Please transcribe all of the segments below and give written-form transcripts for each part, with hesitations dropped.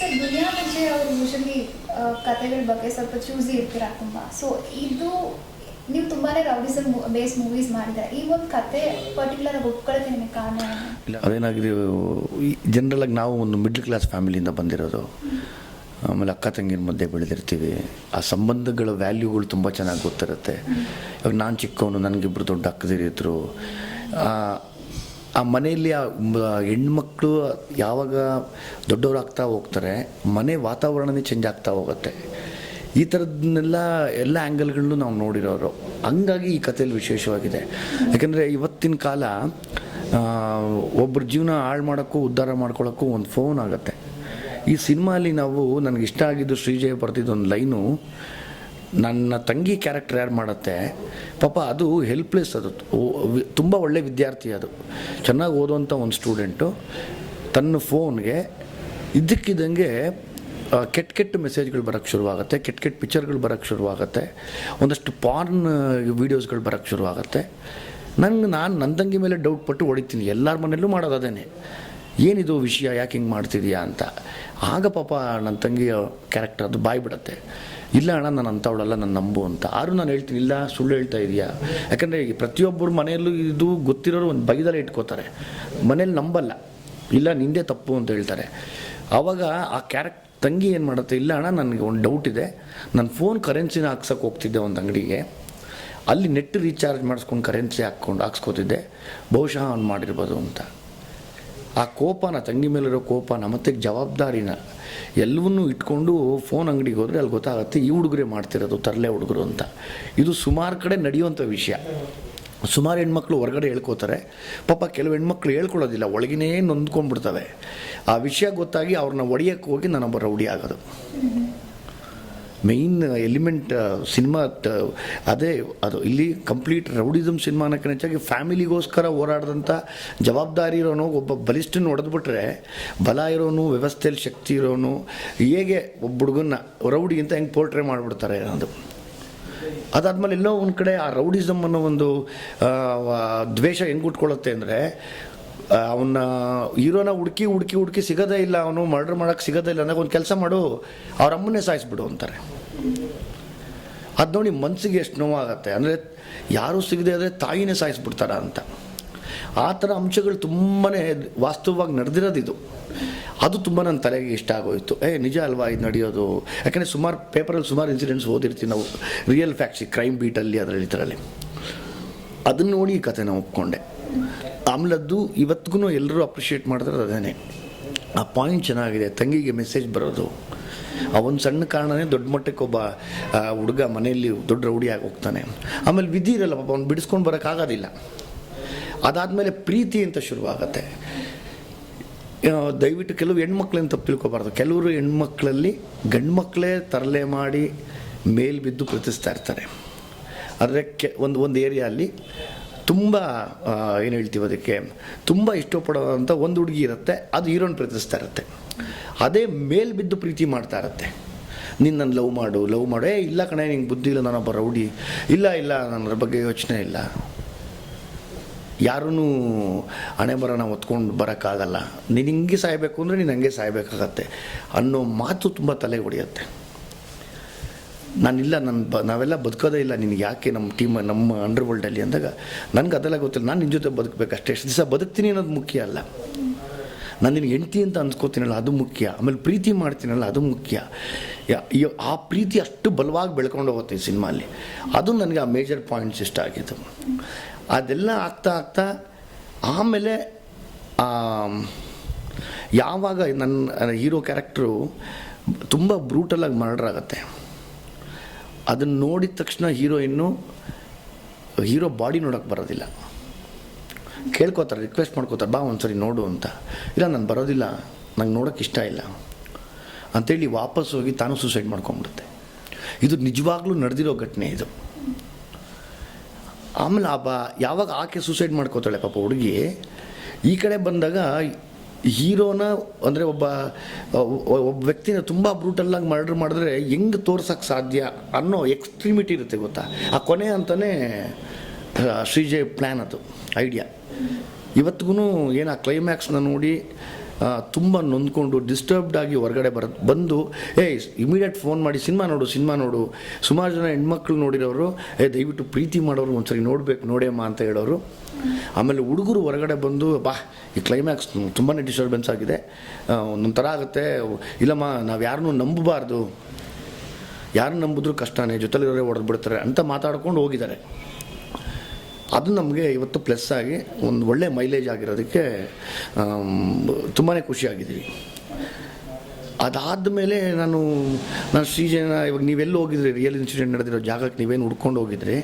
Sir Duniya Vijay ಅವರು usually ಕಥೆಗಳ ಬಗ್ಗೆ ಸ್ವಲ್ಪ ಚೂಸಿ ಇರ್ತೀರಾ ತುಂಬ. ಸೊ ಇದು ನೀವು ತುಂಬಾ ರೌಡಿಸಮ್ ಬೇಸ್ ಮೂವೀಸ್ ಮಾಡಿದ್ದಾರೆ, ಈ ಒಂದು ಕತೆ ಪರ್ಟಿಕ್ಯುಲರ್ ಆಗಿ ಒಪ್ಕೊಳ್ಳೋಕೆ ನಿಮಗೆ ಕಾರಣ ಇಲ್ಲ, ಅದೇನಾಗಿದೆ, ಜನರಲಾಗಿ ನಾವು ಒಂದು ಮಿಡ್ಲ್ ಕ್ಲಾಸ್ ಫ್ಯಾಮಿಲಿಯಿಂದ ಬಂದಿರೋದು. ಆಮೇಲೆ ಅಕ್ಕ ತಂಗಿನ ಮಧ್ಯೆ ಬೆಳೆದಿರ್ತೀವಿ. ಆ ಸಂಬಂಧಗಳ ವ್ಯಾಲ್ಯೂಗಳು ತುಂಬ ಚೆನ್ನಾಗಿ ಗೊತ್ತಿರುತ್ತೆ. ಇವಾಗ ನಾನು ಚಿಕ್ಕವನು, ನನಗಿಬ್ಬರು ದೊಡ್ಡ ಅಕ್ಕದಿರಿದ್ರು. ಆ ಮನೆಯಲ್ಲಿ ಹೆಣ್ಮಕ್ಳು ಯಾವಾಗ ದೊಡ್ಡವರಾಗ್ತಾ ಹೋಗ್ತಾರೆ, ಮನೆ ವಾತಾವರಣನೇ ಚೇಂಜ್ ಆಗ್ತಾ ಹೋಗುತ್ತೆ. ಈ ಥರದನ್ನೆಲ್ಲ ಎಲ್ಲ ಆ್ಯಂಗಲ್ಗಳನ್ನೂ ನಾವು ನೋಡಿರೋರು. ಹಂಗಾಗಿ ಈ ಕಥೆಯಲ್ಲಿ ವಿಶೇಷವಾಗಿದೆ. ಯಾಕೆಂದರೆ ಇವತ್ತಿನ ಕಾಲ ಒಬ್ಬರ ಜೀವನ ಹಾಳು ಮಾಡೋಕ್ಕೂ ಉದ್ಧಾರ ಮಾಡ್ಕೊಳ್ಳೋಕ್ಕೂ ಒಂದು ಫೋನ್ ಆಗುತ್ತೆ. ಈ ಸಿನಿಮಾಲಿ ನಾವು ನನಗಿಷ್ಟ ಆಗಿದ್ದು ಶ್ರೀಜಯ್ ಬರ್ತಿದ್ದು ಒಂದು ಲೈನು, ನನ್ನ ತಂಗಿ ಕ್ಯಾರೆಕ್ಟರ್ ಯಾರು ಮಾಡುತ್ತೆ ಪಾಪ, ಅದು ಹೆಲ್ಪ್ಲೆಸ್. ಅದು ತುಂಬ ಒಳ್ಳೆ ವಿದ್ಯಾರ್ಥಿ, ಅದು ಚೆನ್ನಾಗಿ ಓದುವಂಥ ಒಂದು ಸ್ಟೂಡೆಂಟು. ತನ್ನ ಫೋನ್ಗೆ ಇದ್ದಕ್ಕಿದ್ದಂಗೆ ಕೆಟ್ಟ ಮೆಸೇಜ್ಗಳು ಬರೋಕ್ಕೆ ಶುರುವಾಗುತ್ತೆ, ಕೆಟ್ಟ ಪಿಕ್ಚರ್ಗಳು ಬರೋಕ್ಕೆ ಶುರುವಾಗುತ್ತೆ, ಒಂದಷ್ಟು ಪಾರ್ನ್ ವೀಡಿಯೋಸ್ಗಳು ಬರೋಕ್ಕೆ ಶುರುವಾಗುತ್ತೆ. ನಾನು ನನ್ನ ತಂಗಿ ಮೇಲೆ ಡೌಟ್ ಪಟ್ಟು ಹೊಡಿತೀನಿ. ಎಲ್ಲರ ಮನೆಯಲ್ಲೂ ಮಾಡೋದು ಅದೇನೆ, ಏನಿದು ವಿಷಯ, ಯಾಕೆ ಹಿಂಗೆ ಮಾಡ್ತಿದೀಯಾ ಅಂತ. ಆಗ ಪಾಪ ನನ್ನ ತಂಗಿಯ ಕ್ಯಾರೆಕ್ಟರ್ ಅದು ಬಾಯಿ ಬಿಡುತ್ತೆ, ಇಲ್ಲ ಅಣ್ಣ ನಾನು ಅಂಥವಳಲ್ಲ, ನಾನು ನಂಬು ಅಂತ. ಆದರೂ ನಾನು ಹೇಳ್ತೀನಿ, ಇಲ್ಲ ಸುಳ್ಳು ಹೇಳ್ತಾ ಇದೆಯಾ. ಯಾಕಂದರೆ ಪ್ರತಿಯೊಬ್ಬರು ಮನೆಯಲ್ಲೂ ಇದು ಗೊತ್ತಿರೋರು ಒಂದು ಬೈದಲ್ಲೇ ಇಟ್ಕೋತಾರೆ, ಮನೇಲಿ ನಂಬಲ್ಲ, ಇಲ್ಲ ನಿಂದೇ ತಪ್ಪು ಅಂತ ಹೇಳ್ತಾರೆ. ಆವಾಗ ಆ ತಂಗಿ ಏನು ಮಾಡುತ್ತೆ, ಇಲ್ಲ ಅಣ್ಣ ನನಗೆ ಒಂದು ಡೌಟ್ ಇದೆ, ನನ್ನ ಫೋನ್ ಕರೆನ್ಸಿನ ಹಾಕ್ಸೋಕೆ ಹೋಗ್ತಿದ್ದೆ ಒಂದು ಅಂಗಡಿಗೆ, ಅಲ್ಲಿ ನೆಟ್ ರೀಚಾರ್ಜ್ ಮಾಡಿಸ್ಕೊಂಡು ಕರೆನ್ಸಿ ಹಾಕ್ಸ್ಕೊತಿದ್ದೆ, ಬಹುಶಃ ಅವ್ನು ಮಾಡಿರ್ಬೋದು ಅಂತ. ಆ ಕೋಪನ, ತಂಗಿ ಮೇಲಿರೋ ಕೋಪನ ಮತ್ತು ಜವಾಬ್ದಾರಿನ ಎಲ್ಲವನ್ನೂ ಇಟ್ಕೊಂಡು ಫೋನ್ ಅಂಗಡಿಗೆ ಹೋದರೆ ಅಲ್ಲಿ ಗೊತ್ತಾಗುತ್ತೆ ಈ ಹುಡುಗರೇ ಮಾಡ್ತಿರೋದು, ತರಲೆ ಹುಡುಗರು ಅಂತ. ಇದು ಸುಮಾರು ಕಡೆ ನಡೆಯುವಂಥ ವಿಷಯ. ಸುಮಾರು ಹೆಣ್ಮಕ್ಳು ಹೊರಗಡೆ ಹೇಳ್ಕೋತಾರೆ, ಪಾಪ ಕೆಲವು ಹೆಣ್ಮಕ್ಳು ಹೇಳ್ಕೊಳ್ಳೋದಿಲ್ಲ, ಒಳಗಿನೇ ನೊಂದ್ಕೊಂಡ್ಬಿಡ್ತವೆ. ಆ ವಿಷಯ ಗೊತ್ತಾಗಿ ಅವ್ರನ್ನ ಒಡೆಯೋಕ್ಕೆ ಹೋಗಿ ನಾನೊಬ್ಬ ರೌಡಿ ಆಗೋದು ಮೇಯ್ನ್ ಎಲಿಮೆಂಟ್ ಸಿನಿಮಾ. ಅದೇ ಅದು ಇಲ್ಲಿ ಕಂಪ್ಲೀಟ್ ರೌಡಿಸಮ್ ಸಿನಿಮಾ ಅನ್ನೋಕ್ಕೆ ಹೆಚ್ಚಾಗಿ ಫ್ಯಾಮಿಲಿಗೋಸ್ಕರ ಹೋರಾಡಿದಂಥ ಜವಾಬ್ದಾರಿ ಇರೋನು ಒಬ್ಬ ಬಲಿಷ್ಠನ ಹೊಡೆದ್ಬಿಟ್ರೆ, ಬಲ ಇರೋನು, ವ್ಯವಸ್ಥೆಯಲ್ಲಿ ಶಕ್ತಿ ಇರೋನು, ಹೇಗೆ ಒಬ್ಬ ಹುಡುಗನ್ನ ರೌಡಿ ಅಂತ ಹೆಂಗೆ ಪೋರ್ಟ್ರೇ ಮಾಡಿಬಿಡ್ತಾರೆ ಅನ್ನೋದು. ಅದಾದಮೇಲೆ ಎಲ್ಲೋ ಒಂದು ಕಡೆ ಆ ರೌಡಿಸಮ್ ಅನ್ನೋ ಒಂದು ದ್ವೇಷ ಹೆಂಗೆ ಉಟ್ಕೊಳ್ಳುತ್ತೆ ಅಂದರೆ, ಅವನ್ನ ಹೀರೋನ ಹುಡುಕಿ ಸಿಗೋದೇ ಇಲ್ಲ, ಅವನು ಮರ್ಡರ್ ಮಾಡೋಕ್ಕೆ ಸಿಗೋದೇ ಇಲ್ಲ ಅಂದಾಗ ಒಂದು ಕೆಲಸ ಮಾಡು, ಅವ್ರ ಅಮ್ಮನ್ನೇ ಸಾಯಿಸ್ಬಿಡು ಅಂತಾರೆ. ಅದು ನೋಡಿ ಮನಸ್ಸಿಗೆ ಎಷ್ಟು ನೋವಾಗತ್ತೆ. ಅಂದರೆ ಯಾರೂ ಸಿಗದೆ ಆದರೆ ತಾಯಿನೇ ಸಾಯಿಸ್ಬಿಡ್ತಾರ ಅಂತ. ಆ ಥರ ಅಂಶಗಳು ತುಂಬಾ ವಾಸ್ತವವಾಗಿ ನಡೆದಿರೋದಿದು. ಅದು ತುಂಬ ನನ್ನ ತಲೆಗೆ ಇಷ್ಟ ಆಗೋಯಿತು. ನಿಜ ಅಲ್ವಾ ಇದು ನಡೆಯೋದು. ಯಾಕಂದರೆ ಸುಮಾರು ಪೇಪರಲ್ಲಿ ಸುಮಾರು ಇನ್ಸಿಡೆಂಟ್ಸ್ ಓದಿರ್ತೀವಿ ನಾವು, ರಿಯಲ್ ಫ್ಯಾಕ್ಟ್ಸಿ ಕ್ರೈಮ್ ಬೀಟಲ್ಲಿ, ಅದರಲ್ಲಿ ಇದರಲ್ಲಿ. ಅದನ್ನು ನೋಡಿ ಈ ಕಥೆನ ಒಪ್ಕೊಂಡೆ. ಆಮೇಲೆ ಅದು ಇವತ್ತಿಗೂ ಎಲ್ಲರೂ ಅಪ್ರಿಷಿಯೇಟ್ ಮಾಡಿದ್ರೆ ಅದೇನೆ. ಆ ಪಾಯಿಂಟ್ ಚೆನ್ನಾಗಿದೆ, ತಂಗಿಗೆ ಮೆಸೇಜ್ ಬರೋದು. ಆ ಒಂದು ಸಣ್ಣ ಕಾರಣನೇ ದೊಡ್ಡ ಮಟ್ಟಕ್ಕೆ ಒಬ್ಬ ಹುಡುಗ ಮನೆಯಲ್ಲಿ ದೊಡ್ಡ ರೌಡಿಯಾಗಿ ಹೋಗ್ತಾನೆ. ಆಮೇಲೆ ವಿಧಿ ಇರಲ್ಲ ಪಾಪ, ಅವ್ನು ಬಿಡಿಸ್ಕೊಂಡು ಬರೋಕ್ಕಾಗೋದಿಲ್ಲ. ಅದಾದಮೇಲೆ ಪ್ರೀತಿ ಅಂತ ಶುರುವಾಗತ್ತೆ. ದಯವಿಟ್ಟು ಕೆಲವು ಹೆಣ್ಮಕ್ಳೇನು ತಪ್ಪು ತಿಳ್ಕೊಬಾರ್ದು. ಕೆಲವರು ಹೆಣ್ಮಕ್ಳಲ್ಲಿ ಗಂಡು ಮಕ್ಕಳೇ ತರಲೆ ಮಾಡಿ ಮೇಲ್ ಬಿದ್ದು ಪ್ರೀತಿಸ್ತಾ ಇರ್ತಾರೆ. ಆದರೆ ಒಂದು ಏರಿಯಲ್ಲಿ ತುಂಬ ಏನು ಹೇಳ್ತೀವಿ ಅದಕ್ಕೆ, ತುಂಬ ಇಷ್ಟಪಡೋದಂಥ ಒಂದು ಹುಡುಗಿ ಇರುತ್ತೆ, ಅದು ಹೀರೋನ್ ಪ್ರೀತಿಸ್ತಾ ಇರುತ್ತೆ. ಅದೇ ಮೇಲ್ ಬಿದ್ದು ಪ್ರೀತಿ ಮಾಡ್ತಾ ಇರುತ್ತೆ. ನೀನು ನನ್ನ ಲವ್ ಮಾಡು ಇಲ್ಲ ಕಣೆ ನಿಂಗೆ ಬುದ್ಧಿ ಇಲ್ಲ, ನಾನೊಬ್ಬ ರೌಡಿ, ಇಲ್ಲ ನನ್ನ ಬಗ್ಗೆ ಯೋಚನೆ ಇಲ್ಲ, ಯಾರೂ ಹಣೆ ಬರೋಣ ಹೊತ್ಕೊಂಡು ಬರೋಕ್ಕಾಗಲ್ಲ, ನೀನು ಹಿಂಗೆ ಸಾಯಬೇಕು ಅಂದರೆ ನೀನು ಹಂಗೆ ಸಾಯಬೇಕಾಗತ್ತೆ ಅನ್ನೋ ಮಾತು ತುಂಬ ತಲೆಗೆ ಹೊಡೆಯುತ್ತೆ. ನಾನಿಲ್ಲ, ನಾವೆಲ್ಲ ಬದುಕೋದೇ ಇಲ್ಲ, ನಿನಗೆ ಯಾಕೆ ನಮ್ಮ ಅಂಡರ್ ವರ್ಲ್ಡಲ್ಲಿ ಅಂದಾಗ ನನಗೆ ಅದೆಲ್ಲ ಗೊತ್ತಿಲ್ಲ. ನಾನು ನಿನ್ನ ಜೊತೆ ಬದುಕಬೇಕಷ್ಟೇ, ಎಷ್ಟು ದಿವಸ ಬದುಕ್ತೀನಿ ಅನ್ನೋದು ಮುಖ್ಯ ಅಲ್ಲ. ನಾನು ನಿನಗೆ ಹೆಂಡ್ತಿ ಅಂತ ಅನ್ಸ್ಕೋತೀನಲ್ಲ ಅದು ಮುಖ್ಯ. ಆಮೇಲೆ ಪ್ರೀತಿ ಮಾಡ್ತೀನಲ್ಲ ಅದು ಮುಖ್ಯ. ಆ ಪ್ರೀತಿ ಅಷ್ಟು ಬಲವಾಗಿ ಬೆಳ್ಕೊಂಡು ಹೋಗುತ್ತೆ ಈ ಸಿನಿಮಾಲಿ. ಅದು ನನಗೆ ಆ ಮೇಜರ್ ಪಾಯಿಂಟ್ಸ್ ಇಷ್ಟ ಆಗಿತ್ತು. ಅದೆಲ್ಲ ಆಗ್ತಾ ಆಮೇಲೆ ಯಾವಾಗ ನನ್ನ ಹೀರೋ ಕ್ಯಾರೆಕ್ಟ್ರು ತುಂಬ ಬ್ರೂಟಲಾಗಿ ಮರ್ಡರ್ ಆಗುತ್ತೆ, ಅದನ್ನು ನೋಡಿದ ತಕ್ಷಣ ಹೀರೋ ಬಾಡಿ ನೋಡೋಕ್ಕೆ ಬರೋದಿಲ್ಲ. ಕೇಳ್ಕೊತಾರೆ, ರಿಕ್ವೆಸ್ಟ್ ಮಾಡ್ಕೋತಾರೆ, ಬಾ ಒಂದ್ಸರಿ ನೋಡು ಅಂತ. ಇಲ್ಲ ನಾನು ಬರೋದಿಲ್ಲ, ನಂಗೆ ನೋಡೋಕ್ಕೆ ಇಷ್ಟ ಇಲ್ಲ ಅಂಥೇಳಿ ವಾಪಸ್ ಹೋಗಿ ತಾನು ಸೂಸೈಡ್ ಮಾಡ್ಕೊಂಬಿಡುತ್ತೆ. ಇದು ನಿಜವಾಗ್ಲೂ ನಡೆದಿರೋ ಘಟನೆ ಇದು. ಆಮೇಲೆ ಯಾವಾಗ ಆಕೆ ಸೂಸೈಡ್ ಮಾಡ್ಕೋತಾಳೆ ಪಾಪ ಹುಡುಗಿ, ಈ ಕಡೆ ಬಂದಾಗ ಹೀರೋನ ಅಂದರೆ ಒಬ್ಬ ವ್ಯಕ್ತಿನ ತುಂಬ ಬ್ರೂಟಲ್ಲಾಗಿ ಮರ್ಡರ್ ಮಾಡಿದ್ರೆ ಹೆಂಗೆ ತೋರ್ಸೋಕ್ಕೆ ಸಾಧ್ಯ ಅನ್ನೋ ಎಕ್ಸ್ಟ್ರೀಮಿಟಿ ಇರುತ್ತೆ ಗೊತ್ತಾ. ಆ ಕೊನೆ ಅಂತಲೇ ಶ್ರೀಜಯ್ ಪ್ಲ್ಯಾನ್, ಅದು ಐಡಿಯಾ. ಇವತ್ತಿಗೂ ಏನು ಆ ಕ್ಲೈಮ್ಯಾಕ್ಸ್ನ ನೋಡಿ ತುಂಬ ನೊಂದ್ಕೊಂಡು ಡಿಸ್ಟರ್ಬ್ಡ್ ಆಗಿ ಹೊರಗಡೆ ಬಂದು ಇಮಿಡಿಯೇಟ್ ಫೋನ್ ಮಾಡಿ ಸಿನಿಮಾ ನೋಡು. ಸುಮಾರು ಜನ ಹೆಣ್ಮಕ್ಳು ನೋಡಿರೋರು ದಯವಿಟ್ಟು ಪ್ರೀತಿ ಮಾಡೋರು ಒಂದ್ಸರಿ ನೋಡೇಮ್ಮ ಅಂತ ಹೇಳೋರು. ಆಮೇಲೆ ಹುಡುಗರು ಹೊರಗಡೆ ಬಂದು ಈ ಕ್ಲೈಮ್ಯಾಕ್ಸ್ ತುಂಬಾ ಡಿಸ್ಟರ್ಬೆನ್ಸ್ ಆಗಿದೆ, ಒಂದೊಂಥರ ಆಗುತ್ತೆ, ಇಲ್ಲಮ್ಮ ನಾವು ಯಾರನ್ನೂ ನಂಬಬಾರ್ದು, ಯಾರು ನಂಬಿದ್ರು ಕಷ್ಟನೇ, ಜೊತೆಲಿರೋರೇ ಹೊಡೆದು ಬಿಡ್ತಾರೆ ಅಂತ ಮಾತಾಡ್ಕೊಂಡು ಹೋಗಿದ್ದಾರೆ. ಅದು ನಮಗೆ ಇವತ್ತು ಪ್ಲಸ್ ಆಗಿ ಒಂದು ಒಳ್ಳೆ ಮೈಲೇಜ್ ಆಗಿರೋದಕ್ಕೆ ತುಂಬಾ ಖುಷಿಯಾಗಿದ್ದೀವಿ. ಅದಾದಮೇಲೆ ನಾನು ಶ್ರೀಜನ ಇವಾಗ ನೀವೆಲ್ಲಿ ಹೋಗಿದ್ರಿ, ರಿಯಲ್ ಇನ್ಸಿಡೆಂಟ್ ನಡೆದಿರೋ ಜಾಗಕ್ಕೆ ನೀವೇನು ಹುಡ್ಕೊಂಡು ಹೋಗಿದ್ರಿ,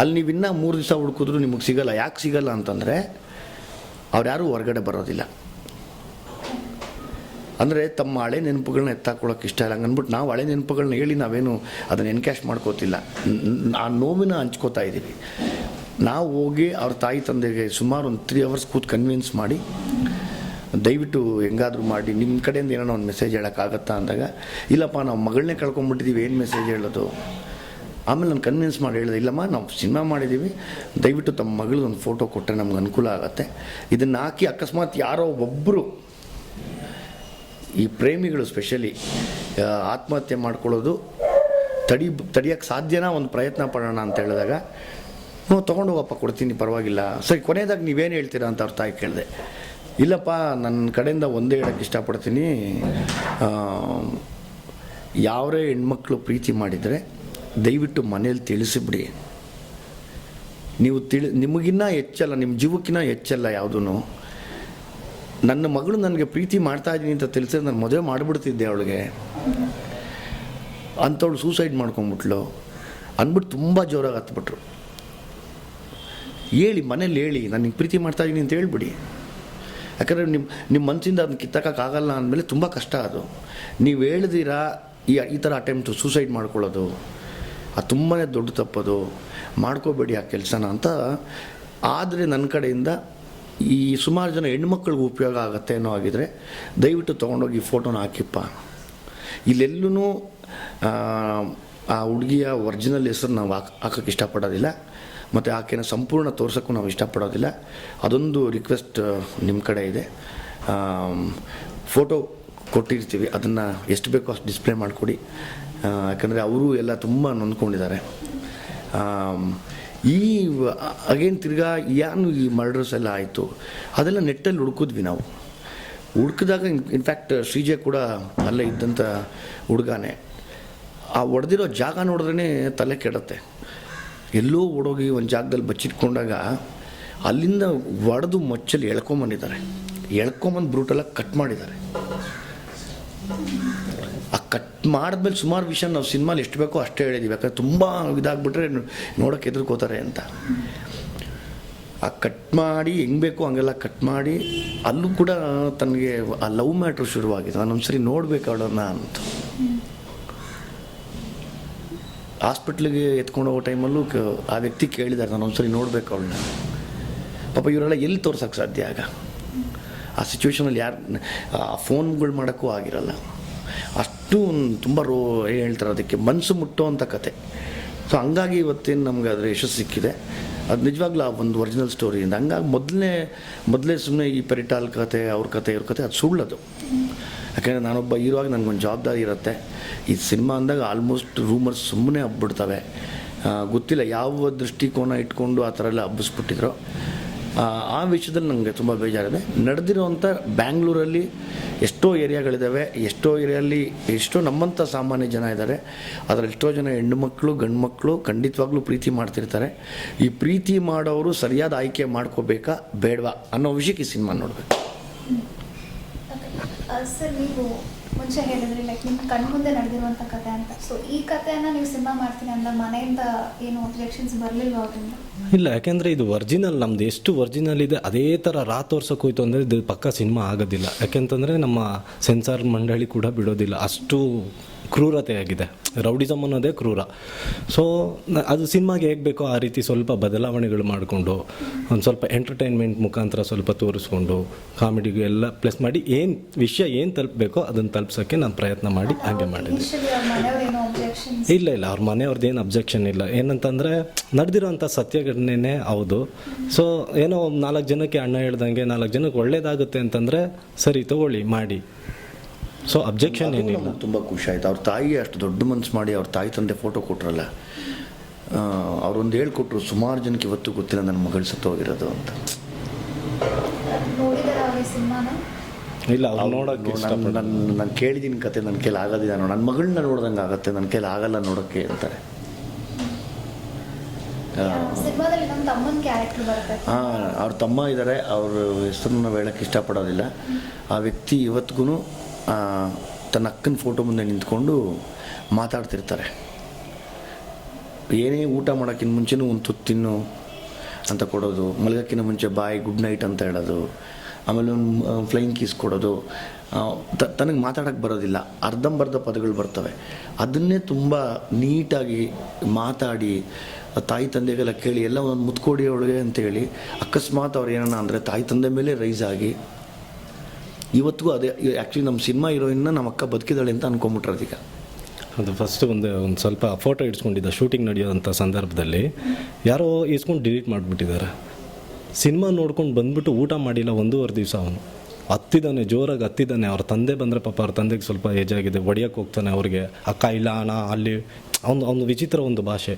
ಅಲ್ಲಿ ನೀವು ಇನ್ನೂ 3 ದಿವಸ ಹುಡುಕಿದ್ರು ನಿಮಗೆ ಸಿಗಲ್ಲ. ಯಾಕೆ ಸಿಗಲ್ಲ ಅಂತಂದರೆ ಅವ್ರು ಯಾರೂ ಹೊರಗಡೆ ಬರೋದಿಲ್ಲ. ಅಂದರೆ ತಮ್ಮ ಹಳೆ ನೆನಪುಗಳನ್ನ ಎತ್ತಾಕೊಳ್ಳೋಕೆ ಇಷ್ಟ ಇಲ್ಲ. ಹಂಗನ್ಬಿಟ್ಟು ನಾವು ಹಳೆ ನೆನಪುಗಳನ್ನ ಹೇಳಿ ನಾವೇನು ಅದನ್ನು ಎನ್ಕ್ಯಾಶ್ ಮಾಡ್ಕೋತಿಲ್ಲ, ಆ ನೋವಿನ ಹಂಚ್ಕೋತಾ ಇದ್ದೀವಿ. ನಾವು ಹೋಗಿ ಅವ್ರ ತಾಯಿ ತಂದೆಗೆ ಸುಮಾರು ಒಂದು 3 hours ಕೂತು ಕನ್ವಿನ್ಸ್ ಮಾಡಿ, ದಯವಿಟ್ಟು ಹೆಂಗಾದರೂ ಮಾಡಿ ನಿಮ್ಮ ಕಡೆಯಿಂದ ಏನೋ ಒಂದು ಮೆಸೇಜ್ ಹೇಳೋಕ್ಕಾಗತ್ತಾ ಅಂದಾಗ, ಇಲ್ಲಪ್ಪ ನಾವು ಮಗಳನ್ನೇ ಕಳ್ಕೊಂಡ್ಬಿಟ್ಟಿದ್ದೀವಿ, ಏನು ಮೆಸೇಜ್ ಹೇಳೋದು. ಆಮೇಲೆ ನಾನು ಕನ್ವಿನ್ಸ್ ಮಾಡಿ ಹೇಳಿದೆ, ಇಲ್ಲಮ್ಮ ನಾವು ಸಿನಿಮಾ ಮಾಡಿದ್ದೀವಿ, ದಯವಿಟ್ಟು ತಮ್ಮ ಮಗಳದೊಂದು ಫೋಟೋ ಕೊಟ್ಟರೆ ನಮ್ಗೆ ಅನುಕೂಲ ಆಗುತ್ತೆ. ಇದನ್ನು ಹಾಕಿ ಅಕಸ್ಮಾತ್ ಯಾರೋ ಒಬ್ಬರು ಈ ಪ್ರೇಮಿಗಳು ಸ್ಪೆಷಲಿ ಆತ್ಮಹತ್ಯೆ ಮಾಡ್ಕೊಳ್ಳೋದು ತಡಿಯೋಕ್ಕೆ ಸಾಧ್ಯನಾ, ಒಂದು ಪ್ರಯತ್ನ ಪಡೋಣ ಅಂತ ಹೇಳಿದಾಗ, ತೊಗೊಂಡು ಹೋಗಪ್ಪ ಕೊಡ್ತೀನಿ ಪರವಾಗಿಲ್ಲ, ಸರಿ ಕೊನೆಯದಾಗಿ ನೀವೇನು ಹೇಳ್ತೀರಾ ಅಂತ ಅವ್ರ ತಾಯಿ ಕೇಳಿದೆ. ಇಲ್ಲಪ್ಪ ನನ್ನ ಕಡೆಯಿಂದ ಒಂದೇ ಹೇಳೋಕ್ಕೆ ಇಷ್ಟಪಡ್ತೀನಿ, ಯಾವರೇ ಹೆಣ್ಮಕ್ಳು ಪ್ರೀತಿ ಮಾಡಿದರೆ ದಯವಿಟ್ಟು ಮನೇಲಿ ತಿಳಿಸಿಬಿಡಿ. ನೀವು ನಿಮಗಿನ್ನ ಹೆಚ್ಚಲ್ಲ, ನಿಮ್ಮ ಜೀವಕ್ಕಿನ್ನ ಹೆಚ್ಚಲ್ಲ ಯಾವುದೂ. ನನ್ನ ಮಗಳು ನನಗೆ ಪ್ರೀತಿ ಮಾಡ್ತಾಯಿದ್ದೀನಿ ಅಂತ ತಿಳಿಸಿದ್ರೆ ನಾನು ಮದುವೆ ಮಾಡಿಬಿಡ್ತಿದ್ದೆ ಅವಳಿಗೆ, ಅಂಥವಳು ಸೂಸೈಡ್ ಮಾಡ್ಕೊಂಬಿಟ್ಲು ಅಂದ್ಬಿಟ್ಟು ತುಂಬ ಜೋರಾಗಿ ಹತ್ಬಿಟ್ರು. ಹೇಳಿ, ಮನೇಲಿ ಹೇಳಿ, ನಾನು ನಿಮ್ಗೆ ಪ್ರೀತಿ ಮಾಡ್ತಾಯಿದ್ದೀನಿ ಅಂತ ಹೇಳ್ಬಿಡಿ. ಯಾಕಂದರೆ ನಿಮ್ಮ ಮನಸ್ಸಿಂದ ಅದನ್ನ ಕಿತ್ತಕ್ಕಾಗಲ್ಲ ಅಂದಮೇಲೆ ತುಂಬ ಕಷ್ಟ ಅದು. ನೀವು ಹೇಳ್ದಿರಾ ಈ ಥರ ಅಟೆಂಪ್ಟು ಸೂಸೈಡ್ ಮಾಡ್ಕೊಳ್ಳೋದು ಅದು ತುಂಬಾ ದೊಡ್ಡ ತಪ್ಪದು, ಮಾಡ್ಕೋಬೇಡಿ ಆ ಕೆಲಸನ ಅಂತ. ಆದರೆ ನನ್ನ ಕಡೆಯಿಂದ ಈ ಸುಮಾರು ಜನ ಹೆಣ್ಮಕ್ಳಿಗೆ ಉಪಯೋಗ ಆಗುತ್ತೆ ಅನ್ನೋ ಆಗಿದ್ರೆ ದಯವಿಟ್ಟು ತೊಗೊಂಡೋಗಿ ಫೋಟೋನ ಹಾಕಿಪ್ಪ. ಇಲ್ಲೆಲ್ಲೂ ಆ ಹುಡುಗಿಯ ಒರಿಜಿನಲ್ ಹೆಸರು ನಾವು ಹಾಕೋಕ್ಕೆ ಇಷ್ಟಪಡೋದಿಲ್ಲ, ಮತ್ತು ಆಕೆನ ಸಂಪೂರ್ಣ ತೋರ್ಸೋಕ್ಕೂ ನಾವು ಇಷ್ಟಪಡೋದಿಲ್ಲ. ಅದೊಂದು ರಿಕ್ವೆಸ್ಟ್ ನಿಮ್ಮ ಕಡೆ ಇದೆ. ಫೋಟೋ ಕೊಟ್ಟಿರ್ತೀವಿ, ಅದನ್ನು ಎಷ್ಟು ಬೇಕೋ ಅಷ್ಟು ಡಿಸ್ಪ್ಲೇ ಮಾಡಿಕೊಡಿ. ಯಾಕಂದರೆ ಅವರು ಎಲ್ಲ ತುಂಬ ನೊಂದ್ಕೊಂಡಿದ್ದಾರೆ. ಈ ಅಗೇನ್ ತಿರ್ಗಾ ಏನು ಈ ಮರ್ಡರ್ಸ್ ಎಲ್ಲ ಆಯಿತು, ಅದೆಲ್ಲ ನೆಟ್ಟಲ್ಲಿ ಹುಡುಕಿದ್ವಿ ನಾವು. ಹುಡುಕಿದಾಗ ಇನ್ಫ್ಯಾಕ್ಟ್ ಶ್ರೀಜೆ ಕೂಡ ಅಲ್ಲೇ ಇದ್ದಂಥ ಹುಡುಗಾನೆ. ಆ ಹೊಡೆದಿರೋ ಜಾಗ ನೋಡಿದ್ರೇ ತಲೆ ಕೆಡುತ್ತೆ. ಎಲ್ಲೋ ಓಡೋಗಿ ಒಂದು ಜಾಗದಲ್ಲಿ ಬಚ್ಚಿಟ್ಕೊಂಡಾಗ ಅಲ್ಲಿಂದ ಹೊಡೆದು ಮಚ್ಚಲ್ಲಿ ಎಳ್ಕೊಂಬಂದು ಬ್ರೂಟಲಾಗಿ ಕಟ್ ಮಾಡಿದ್ದಾರೆ. ಆ ಕಟ್ ಮಾಡಿದ್ಮೇಲೆ ಸುಮಾರು ವಿಷಯ ನಾವು ಸಿನಿಮಾಲಿ ಎಷ್ಟು ಬೇಕೋ ಅಷ್ಟೇ ಹೇಳಿದ್ದೀವಿ, ಯಾಕಂದರೆ ತುಂಬ ಇದಾಗ್ಬಿಟ್ರೆ ನೋಡೋಕೆ ಹೆದರ್ಕೋತಾರೆ ಅಂತ. ಆ ಕಟ್ ಮಾಡಿ ಹೆಂಗೆ ಬೇಕೋ ಹಂಗೆಲ್ಲ ಕಟ್ ಮಾಡಿ, ಅಲ್ಲೂ ಕೂಡ ತನಗೆ ಆ ಲವ್ ಮ್ಯಾಟ್ರ್ ಶುರುವಾಗಿದೆ. ನಾನು ಒಂದ್ಸರಿ ನೋಡ್ಬೇಕು ಅವಳನ್ನ ಅಂತ. ಹಾಸ್ಪಿಟ್ಲಿಗೆ ಎತ್ಕೊಂಡು ಹೋಗೋ ಟೈಮಲ್ಲೂ ಆ ವ್ಯಕ್ತಿ ಕೇಳಿದ್ದಾರೆ, ನಾನು ಒಂದ್ಸರಿ ನೋಡ್ಬೇಕು ಅವಳನ್ನ. ಪಾಪ ಇವರೆಲ್ಲ ಎಲ್ಲಿ ತೋರ್ಸೋಕ್ಕೆ ಸಾಧ್ಯ ಆಗ ಆ ಸಿಚುವೇಶನಲ್ಲಿ? ಯಾರು ಫೋನ್ಗಳು ಮಾಡೋಕ್ಕೂ ಆಗಿರಲ್ಲ. ಅಷ್ಟು ತುಂಬ ಹೇಳ್ತಾರೆ, ಅದಕ್ಕೆ ಮನಸ್ಸು ಮುಟ್ಟುವಂಥ ಕತೆ. ಸೊ ಹಂಗಾಗಿ ಇವತ್ತೇನು ನಮ್ಗೆ ಅದರ ಯಶಸ್ಸು ಸಿಕ್ಕಿದೆ. ಅದು ನಿಜವಾಗ್ಲೂ ಆ ಒಂದು ಒರಿಜಿನಲ್ ಸ್ಟೋರಿಯಿಂದ. ಹಂಗಾಗಿ ಮೊದಲೇ ಸುಮ್ಮನೆ ಈ ಪೆರಿಟಾಲ್ ಕತೆ, ಇವ್ರ ಕತೆ ಅದು ಸುಳ್ಳದು. ಯಾಕೆಂದರೆ ನಾನೊಬ್ಬ ಹೀರೋಗಿ ನನಗೊಂದು ಜವಾಬ್ದಾರಿ ಇರುತ್ತೆ. ಈ ಸಿನಿಮಾ ಅಂದಾಗ ಆಲ್ಮೋಸ್ಟ್ ರೂಮರ್ಸ್ ಸುಮ್ಮನೆ ಹಬ್ಬಿಡ್ತವೆ. ಗೊತ್ತಿಲ್ಲ ಯಾವ ದೃಷ್ಟಿಕೋನ ಇಟ್ಕೊಂಡು ಆ ಥರ ಎಲ್ಲ ಹಬ್ಬಿಸ್ಬಿಟ್ಟಿದ್ರು. ಆ ವಿಷಯದಲ್ಲಿ ನನಗೆ ತುಂಬ ಬೇಜಾರಿದೆ. ನಡೆದಿರೋವಂಥ ಬ್ಯಾಂಗ್ಳೂರಲ್ಲಿ ಎಷ್ಟೋ ಏರಿಯಾಗಳಿದ್ದಾವೆ, ಎಷ್ಟೋ ಏರಿಯಲ್ಲಿ ಎಷ್ಟೋ ನಮ್ಮಂಥ ಸಾಮಾನ್ಯ ಜನ ಇದ್ದಾರೆ. ಅದರಲ್ಲಿ ಎಷ್ಟೋ ಜನ ಹೆಣ್ಣುಮಕ್ಕಳು ಗಂಡು ಮಕ್ಕಳು ಖಂಡಿತವಾಗ್ಲೂ ಪ್ರೀತಿ ಮಾಡ್ತಿರ್ತಾರೆ. ಈ ಪ್ರೀತಿ ಮಾಡೋರು ಸರಿಯಾದ ಆಯ್ಕೆ ಮಾಡ್ಕೋಬೇಕಾ ಬೇಡವಾ ಅನ್ನೋ ವಿಷಯಕ್ಕೆ ಈ ಸಿನಿಮಾ ನೋಡಬೇಕು. ಸರ್, ನೀವು ಮುಂಚೆ ಹೇಳಿದ್ರಿ ಲೈಕ್ ನಿಮ್ಮ ಕಣ್ಮುಂದೆ ನಡೆದಿರುವಂಥ ಕತೆ ಅಂತ. ಸೊ ಈ ಕಥೆಯನ್ನು ನೀವು ಸಿನಿಮಾ ಮಾಡ್ತೀನಿ ಅಂದ ಮನೆಯಿಂದ ಏನು ಅಬ್ಜೆಕ್ಷನ್ಸ್ ಬರಲಿಲ್ವ ಅವರಿಂದ? ಇಲ್ಲ, ಯಾಕೆಂದರೆ ಇದು ಒರಿಜಿನಲ್, ನಮ್ದು ಎಷ್ಟು ಒರಿಜಿನಲ್ ಇದೆ ಅದೇ ಥರ ತೋರ್ಸೋಕೆ ಹೋಯ್ತು ಅಂದರೆ ಇದು ಪಕ್ಕ ಸಿನಿಮಾ ಆಗೋದಿಲ್ಲ. ಯಾಕೆಂತಂದರೆ ನಮ್ಮ ಸೆನ್ಸಾರ್ ಮಂಡಳಿ ಕೂಡ ಬಿಡೋದಿಲ್ಲ, ಅಷ್ಟು ಕ್ರೂರತೆಯಾಗಿದೆ. ರೌಡಿಸಮ್ ಅನ್ನೋದೇ ಕ್ರೂರ. ಸೊ ಅದು ಸಿನಿಮಾಗೆ ಹೇಗೆ ಬೇಕೋ ಆ ರೀತಿ ಸ್ವಲ್ಪ ಬದಲಾವಣೆಗಳು ಮಾಡಿಕೊಂಡು ಒಂದು ಸ್ವಲ್ಪ ಎಂಟರ್ಟೈನ್ಮೆಂಟ್ ಮುಖಾಂತರ ಸ್ವಲ್ಪ ತೋರಿಸ್ಕೊಂಡು ಕಾಮಿಡಿಗೂ ಎಲ್ಲ ಪ್ಲಸ್ ಮಾಡಿ ಏನು ವಿಷಯ ಏನು ತಲುಪಬೇಕೋ ಅದನ್ನು ತಲುಪ್ಸೋಕ್ಕೆ ನಾನು ಪ್ರಯತ್ನ ಮಾಡಿ ಹಾಗೆ ಮಾಡಿದ್ದೆ. ಇನಿಷಿಯಲಿ ಅವ್ರ ಮನೆಯವ್ರೇನೋ ಅಬ್ಜೆಕ್ಷನ್ಸ್? ಇಲ್ಲ ಅವ್ರ ಮನೆಯವ್ರದ್ದು ಏನು ಅಬ್ಜೆಕ್ಷನ್ ಇಲ್ಲ. ಏನಂತಂದರೆ ನಡೆದಿರೋಂಥ ಸತ್ಯ ಘಟನೆನೇ ಹೌದು. ಸೊ ಏನೋ 4 ಜನಕ್ಕೆ ಅಣ್ಣ ಹೇಳ್ದಂಗೆ 4 ಜನಕ್ಕೆ ಒಳ್ಳೇದಾಗುತ್ತೆ ಅಂತಂದರೆ ಸರಿ ತಗೊಳ್ಳಿ ಮಾಡಿ. ಸೊ ಅಬ್ಜೆಕ್ಷನ್ ಏನಿಲ್ಲ. ತುಂಬ ಖುಷಿ ಆಯಿತು. ಅವ್ರ ತಾಯಿ ಅಷ್ಟು ದೊಡ್ಡ ಮನಸ್ಸು ಮಾಡಿ ಅವ್ರ ತಾಯಿ ತಂದೆ ಫೋಟೋ ಕೊಟ್ರಲ್ಲ, ಅವರೊಂದು ಹೇಳ್ಕೊಟ್ರು, ಸುಮಾರು ಜನಕ್ಕೆ ಇವತ್ತು ಗೊತ್ತಿಲ್ಲ ನನ್ನ ಮಗಳು ಸತ್ತೋಗಿರೋದು ಅಂತ. ನೋಡಿದಾರೆ ಅವ್ರ ಸಿನಿಮಾನ? ಇಲ್ಲ ಅವ್ರು ನೋಡೋಕ್ಕೆ ನಾನು ಕೇಳಿದ್ದೀನಿ ಕತೆ, ನನ್ನ ಕೈಲಿ ಆಗೋದಿಲ್ಲ, ನನ್ನ ಮಗಳನ್ನ ನೋಡ್ದಂಗೆ ಆಗುತ್ತೆ, ನನ್ನ ಕೈಲಿ ಆಗಲ್ಲ ನೋಡೋಕ್ಕೆ ಅಂತಾರೆ. ಸಿನಿಮಾದಲ್ಲಿ ನಮ್ಮ ತಮ್ಮನ ಕ್ಯಾರೆಕ್ಟರ್ ಬರುತ್ತೆ. ಅವ್ರ ತಮ್ಮ ಇದ್ದಾರೆ, ಅವ್ರ ಹೆಸರನ್ನ ನಾವು ಹೇಳೋಕ್ಕೆ ಇಷ್ಟಪಡೋದಿಲ್ಲ. ಆ ವ್ಯಕ್ತಿ ಇವತ್ತಿಗೂ ತನ್ನ ಅಕ್ಕನ ಫೋಟೋ ಮುಂದೆ ನಿಂತ್ಕೊಂಡು ಮಾತಾಡ್ತಿರ್ತಾರೆ. ಏನೇ ಊಟ ಮಾಡೋಕ್ಕಿಂತ ಮುಂಚೆನೂ ಒಂದು ತುತ್ತು ತಿನ್ನು ಅಂತ ಕೊಡೋದು, ಮಲಗೋಕ್ಕಿಂತ ಮುಂಚೆ ಬಾಯ್ ಗುಡ್ ನೈಟ್ ಅಂತ ಹೇಳೋದು, ಆಮೇಲೆ ಒಂದು ಫ್ಲೈಯಿಂಗ್ ಕೀಸ್ ಕೊಡೋದು. ತನಗೆ ಮಾತಾಡೋಕ್ಕೆ ಬರೋದಿಲ್ಲ, ಅರ್ಧಂಬರ್ಧ ಪದಗಳು ಬರ್ತವೆ, ಅದನ್ನೇ ತುಂಬ ನೀಟಾಗಿ ಮಾತಾಡಿ ತಾಯಿ ತಂದೆಗೆಲ್ಲ ಕೇಳಿ ಎಲ್ಲ ಒಂದು ಮುತ್ಕೋಡಿ ಒಳಗೆ ಅಂತೇಳಿ ಅಕಸ್ಮಾತ್ ಅವ್ರು ಏನನ್ನ ಅಂದರೆ ತಾಯಿ ತಂದೆ ಮೇಲೆ ರೈಸ್ ಆಗಿ ಇವತ್ತಿಗೂ ಅದೇ. ಆ್ಯಕ್ಚುಲಿ ನಮ್ಮ ಸಿನಿಮಾ ಹೀರೋಯಿನ್ನ ನಮ್ಮ ಅಕ್ಕ ಬದುಕಿದಾಳೆ ಅಂತ ಅನ್ಕೊಂಬಿಟ್ರದು. ಈಗ ಅದು ಫಸ್ಟ್ ಒಂದು ಸ್ವಲ್ಪ ಫೋಟೋ ಇಡ್ಸ್ಕೊಂಡಿದ್ದ ಶೂಟಿಂಗ್ ನಡೆಯೋಂಥ ಸಂದರ್ಭದಲ್ಲಿ ಯಾರೋ ಇಸ್ಕೊಂಡು ಡಿಲೀಟ್ ಮಾಡಿಬಿಟ್ಟಿದ್ದಾರೆ. ಸಿನಿಮಾ ನೋಡ್ಕೊಂಡು ಬಂದುಬಿಟ್ಟು ಊಟ ಮಾಡಿಲ್ಲ 1.5 ದಿವಸ. ಅವನು ಹತ್ತಿದ್ದಾನೆ, ಜೋರಾಗಿ ಹತ್ತಿದ್ದಾನೆ. ಅವ್ರ ತಂದೆ ಬಂದರೆ ಪಾಪ ಅವ್ರ ತಂದೆಗೆ ಸ್ವಲ್ಪ ಏಜ್ ಆಗಿದೆ, ಹೊಡಿಯೋಕ್ಕೆ ಹೋಗ್ತಾನೆ ಅವ್ರಿಗೆ. ಅಕ್ಕ ಇಲ್ಲ ಅಣ್ಣ ಅಲ್ಲಿ ಅವನು ವಿಚಿತ್ರ ಒಂದು ಭಾಷೆ.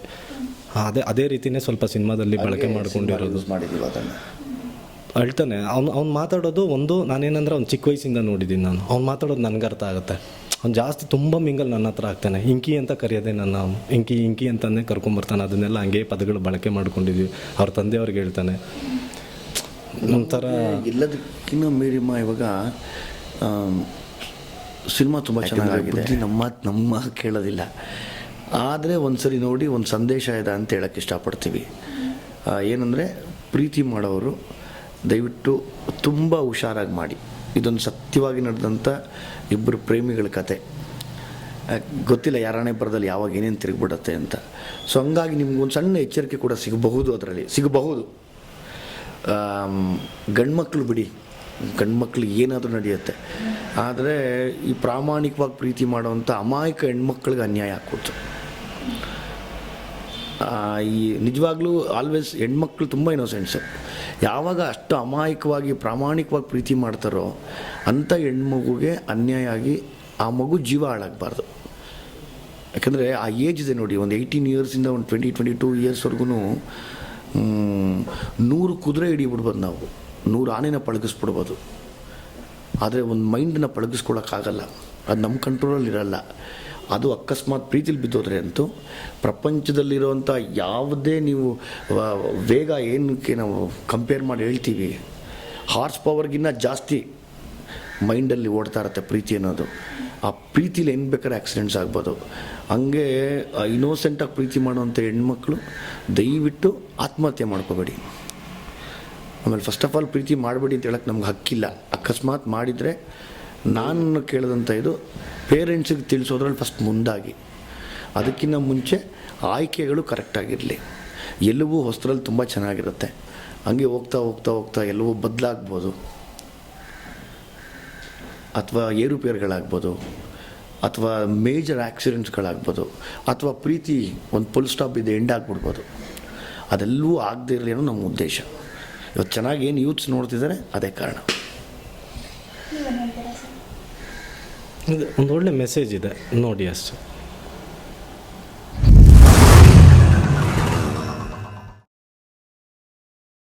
ಅದೇ ರೀತಿಯೇ ಸ್ವಲ್ಪ ಸಿನಿಮಾದಲ್ಲಿ ಬಳಕೆ ಮಾಡ್ಕೊಂಡಿರೋದು. ಮಾಡಿದ್ದೀವಿ ಅದನ್ನು ಹೇಳ್ತಾನೆ ಅವ್ನು ಮಾತಾಡೋದು ಒಂದು. ನಾನೇನಂದ್ರೆ ಅವ್ನು ಚಿಕ್ಕ ವಯಸ್ಸಿಂದ ನೋಡಿದ್ದೀನಿ ನಾನು. ಅವ್ನು ಮಾತಾಡೋದು ನನಗೆ ಅರ್ಥ ಆಗುತ್ತೆ. ಅವ್ನು ಜಾಸ್ತಿ ತುಂಬ ಮಿಂಗಲ್ ನನ್ನ ಹತ್ರ ಆಗ್ತಾನೆ. ಇಂಕಿ ಅಂತ ಕರೆಯೋದೇ ನನ್ನ ಅವನು. ಇಂಕಿ ಅಂತಂದೇ ಕರ್ಕೊಂಬರ್ತಾನೆ. ಅದನ್ನೆಲ್ಲ ಹಂಗೆ ಪದಗಳು ಬಳಕೆ ಮಾಡ್ಕೊಂಡಿದ್ವಿ. ಅವ್ರ ತಂದೆಯವ್ರಿಗೆ ಹೇಳ್ತಾನೆ ಒಂಥರ. ಎಲ್ಲದಕ್ಕಿಂತ ಮೀರಿಮ ಇವಾಗ ಸಿನಿಮಾ ತುಂಬ ಚೆನ್ನಾಗಿದೆ. ನಮ್ಮ ಕೇಳೋದಿಲ್ಲ, ಆದರೆ ಒಂದು ಸರಿ ನೋಡಿ ಒಂದು ಸಂದೇಶ ಇದೆ ಅಂತ ಹೇಳೋಕ್ಕೆ ಇಷ್ಟಪಡ್ತೀವಿ. ಏನಂದರೆ ಪ್ರೀತಿ ಮಾಡೋರು ದಯವಿಟ್ಟು ತುಂಬ ಹುಷಾರಾಗಿ ಮಾಡಿ. ಇದೊಂದು ಸತ್ಯವಾಗಿ ನಡೆದಂಥ ಇಬ್ಬರು ಪ್ರೇಮಿಗಳ ಕತೆ. ಗೊತ್ತಿಲ್ಲ ಯಾರನೇ ಬರದಲ್ಲಿ ಯಾವಾಗ ಏನೇನು ತಿರುಗಿಬಿಡತ್ತೆ ಅಂತ. ಸೊ ಹಂಗಾಗಿ ನಿಮ್ಗೊಂದು ಸಣ್ಣ ಎಚ್ಚರಿಕೆ ಕೂಡ ಅದರಲ್ಲಿ ಸಿಗಬಹುದು. ಗಂಡ್ಮಕ್ಳು ಬಿಡಿ, ಗಂಡ್ಮಕ್ಳಿಗೆ ಏನಾದರೂ ನಡೆಯುತ್ತೆ. ಆದರೆ ಈ ಪ್ರಾಮಾಣಿಕವಾಗಿ ಪ್ರೀತಿ ಮಾಡೋವಂಥ ಅಮಾಯಕ ಹೆಣ್ಮಕ್ಳಿಗೆ ಅನ್ಯಾಯ ಆಗ್ಕೊಡ್ತು. ಈ ನಿಜವಾಗ್ಲೂ ಆಲ್ವೇಸ್ ಹೆಣ್ಮಕ್ಳು ತುಂಬ ಇನ್ನೋಸೆಂಟ್ಸು. ಯಾವಾಗ ಅಷ್ಟು ಅಮಾಯಕವಾಗಿ ಪ್ರಾಮಾಣಿಕವಾಗಿ ಪ್ರೀತಿ ಮಾಡ್ತಾರೋ ಅಂಥ ಹೆಣ್ಮಗುಗೆ ಅನ್ಯಾಯ ಆಗಿ ಆ ಮಗು ಜೀವ ಹಾಳಾಗಬಾರ್ದು. ಯಾಕಂದರೆ ಆ ಏಜ್ ಇದೆ ನೋಡಿ, ಒಂದು 18 ಇಯರ್ಸಿಂದ ಒಂದು 20-22 ಇಯರ್ಸ್ವರೆಗೂ 100 ಕುದುರೆ ಹಿಡಿಬಿಡ್ಬೋದು ನಾವು, 100 ಆನೆನ ಪಳಗಿಸ್ಬಿಡ್ಬೋದು. ಆದರೆ ಒಂದು ಮೈಂಡನ್ನ ಪಳಗಿಸ್ಕೊಳಕ್ಕಾಗಲ್ಲ, ಅದು ನಮ್ಮ ಕಂಟ್ರೋಲಲ್ಲಿರಲ್ಲ. ಅದು ಅಕಸ್ಮಾತ್ ಪ್ರೀತಿಲಿ ಬಿದ್ದೋದ್ರೆ ಅಂತೂ ಪ್ರಪಂಚದಲ್ಲಿರುವಂಥ ಯಾವುದೇ ನೀವು ವೇಗ ಏನಕ್ಕೆ ನಾವು ಕಂಪೇರ್ ಮಾಡಿ ಹೇಳ್ತೀವಿ, ಹಾರ್ಸ್ ಪವರ್ಗಿನ್ನ ಜಾಸ್ತಿ ಮೈಂಡಲ್ಲಿ ಓಡ್ತಾ ಇರುತ್ತೆ ಪ್ರೀತಿ ಅನ್ನೋದು. ಆ ಪ್ರೀತಿಲಿ ಏನು ಬೇಕಾದ್ರೆ ಆಕ್ಸಿಡೆಂಟ್ಸ್ ಆಗ್ಬೋದು. ಹಂಗೆ ಇನ್ನೋಸೆಂಟಾಗಿ ಪ್ರೀತಿ ಮಾಡುವಂಥ ಹೆಣ್ಮಕ್ಳು ದಯವಿಟ್ಟು ಆತ್ಮಹತ್ಯೆ ಮಾಡ್ಕೋಬೇಡಿ. ಆಮೇಲೆ ಫಸ್ಟ್ ಆಫ್ ಆಲ್ ಪ್ರೀತಿ ಮಾಡಬೇಡಿ ಅಂತ ಹೇಳಕ್ಕೆ ನಮ್ಗೆ ಹಕ್ಕಿಲ್ಲ. ಅಕಸ್ಮಾತ್ ಮಾಡಿದರೆ ನಾನು ಕೇಳಿದಂಥ ಇದು ಪೇರೆಂಟ್ಸಿಗೆ ತಿಳಿಸೋದ್ರಲ್ಲಿ ಫಸ್ಟ್ ಮುಂದಾಗಿ, ಅದಕ್ಕಿಂತ ಮುಂಚೆ ಆಯ್ಕೆಗಳು ಕರೆಕ್ಟಾಗಿರಲಿ. ಎಲ್ಲವೂ ಹೊಸದ್ರಲ್ಲಿ ತುಂಬ ಚೆನ್ನಾಗಿರುತ್ತೆ. ಹಂಗೆ ಹೋಗ್ತಾ ಹೋಗ್ತಾ ಹೋಗ್ತಾ ಎಲ್ಲವೂ ಬದಲಾಗ್ಬೋದು, ಅಥವಾ ಏರುಪೇರುಗಳಾಗ್ಬೋದು, ಅಥವಾ ಮೇಜರ್ ಆಕ್ಸಿಡೆಂಟ್ಸ್ಗಳಾಗ್ಬೋದು, ಅಥವಾ ಪ್ರೀತಿ ಒಂದು ಫುಲ್ ಸ್ಟಾಪ್ ಇದೆ ಎಂಡ್ ಆಗಿಬಿಡ್ಬೋದು. ಅದೆಲ್ಲವೂ ಆಗದೇ ಇರಲಿ ಅನ್ನೋ ನಮ್ಮ ಉದ್ದೇಶ. ಇವತ್ತು ಚೆನ್ನಾಗಿ ಏನು ಯೂತ್ಸ್ ನೋಡ್ತಿದ್ದಾರೆ ಅದೇ ಕಾರಣ. ಒಂದು ಒಳ್ಳೆ ಮೆಸೇಜ್ ಇದೆ ನೋಡಿ ಅಷ್ಟೇ.